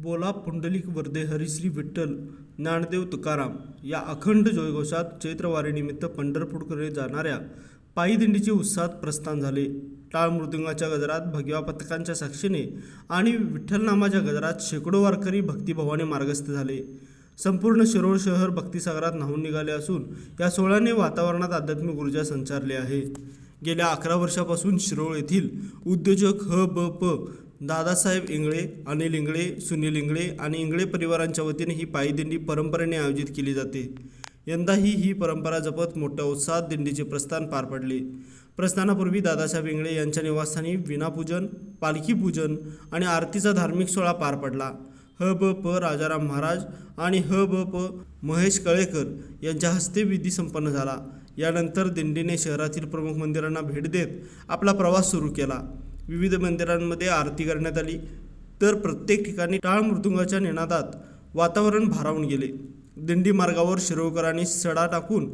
बोला पुंडलिक वरदे हरिश्री विठ्ठल ज्ञानदेव तुकाराम या अखंड जयघोषात चैत्रवारीनिमित्त पंढरपूरकडे जाणाऱ्या पायी दिंडीचे उत्साहात प्रस्थान झाले. टाळ मृदुंगाच्या गजरात, भगव्या पताकांच्या साक्षीने आणि विठ्ठलनामाच्या गजरात शेकडो वारकरी भक्तिभावाने मार्गस्थ झाले. संपूर्ण शिरोळ शहर भक्तिसागरात न्हाऊन निघाले असून या सोहळ्याने वातावरणात आध्यात्मिक ऊर्जा संचारली आहे. गेल्या 11 वर्षापासून शिरोळ येथील उद्योजक ह.ब.प. दादासाहेब इंगळे, अनिल इंगळे, सुनील इंगळे आणि इंगळे परिवारांच्या वतीने ही पायी दिंडी परंपरेने आयोजित केली जाते. यंदाही ही परंपरा जपत मोठ्या उत्साहात दिंडीचे प्रस्थान पार पडले. प्रस्थानापूर्वी दादासाहेब इंगळे यांच्या निवासस्थानी विणापूजन, पालखी पूजन आणि आरतीचा धार्मिक सोहळा पार पडला. ह.ब.प. राजाराम महाराज आणि ह.ब.प. महेश कळेकर यांच्या हस्ते विधी संपन्न झाला. यानंतर दिंडीने शहरातील प्रमुख मंदिरांना भेट देत आपला प्रवास सुरू केला. विविध मंदिरांमध्ये आरती करण्यात आली, तर प्रत्येक ठिकाणी टाळ मृदुंगाच्या निनादात वातावरण भारावून गेले. दिंडी मार्गावर शिरोळकरांनी सडा टाकून,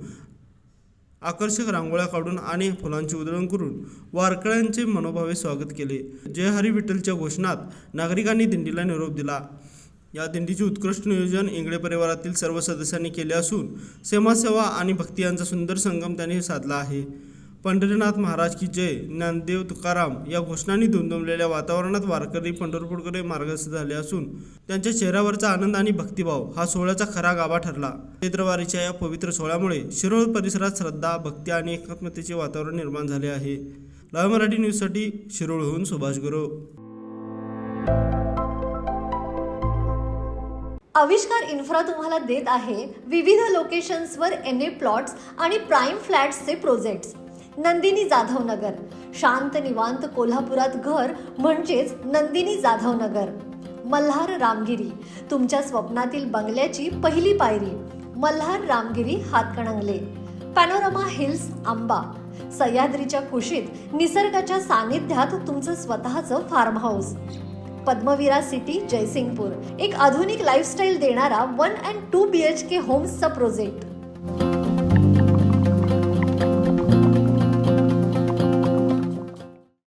आकर्षक रांगोळ्या काढून आणि फुलांची उधळण करून वारकऱ्यांचे मनोभावे स्वागत केले. जय हरी विठ्ठलच्या घोषणात नागरिकांनी दिंडीला निरोप दिला. या दिंडीचे उत्कृष्ट नियोजन इंगळे परिवारातील सर्व सदस्यांनी केले असून समाजसेवा आणि भक्ती यांचा सुंदर संगम त्यांनी साधला आहे. पंढरीनाथ महाराज की जय, ज्ञानदेव तुकाराम या घोषणांनी दुमदुमलेल्या वातावरणात वारकरी पंढरपूरकडे मार्गस्थ झाले असून त्यांच्या चेहऱ्यावरचा आनंद आणि भक्तिभाव हा सोहळ्याचा खरा गाभा ठरला. चैत्रवारीच्या या पवित्र सोहळ्यामुळे शिरोळ परिसरात श्रद्धा, भक्ती आणि एकात्मतेचे वातावरण निर्माण झाले आहे. लाईव्ह मराठी न्यूजसाठी शिरोळहून सुभाष गुरव. आविष्कार इन्फ्रा तुम्हाला देत आहे विविध लोकेशन्सवर NA प्लॉट्स आणि प्राईम फ्लॅट्सचे प्रोजेक्ट्स. नंदिनी जाधव नगर, शांत निवांत कोल्हापुरात घर म्हणजेच नंदिनी जाधव नगर. मल्हार रामगिरी, तुमच्या स्वप्नातील बंगल्याची पहिली पायरी. मल्हार रामगिरी हातकणंगले. पॅनोरमा हिल्स आंबा, सह्याद्रीच्या कुशीत निसर्गाच्या सानिध्यात तुमचं स्वतःचं farm house. Padmavira city Jaysingpur, एक आधुनिक लाईफस्टाईल देणारा 1 and 2 BHK होम्सचा प्रोजेक्ट.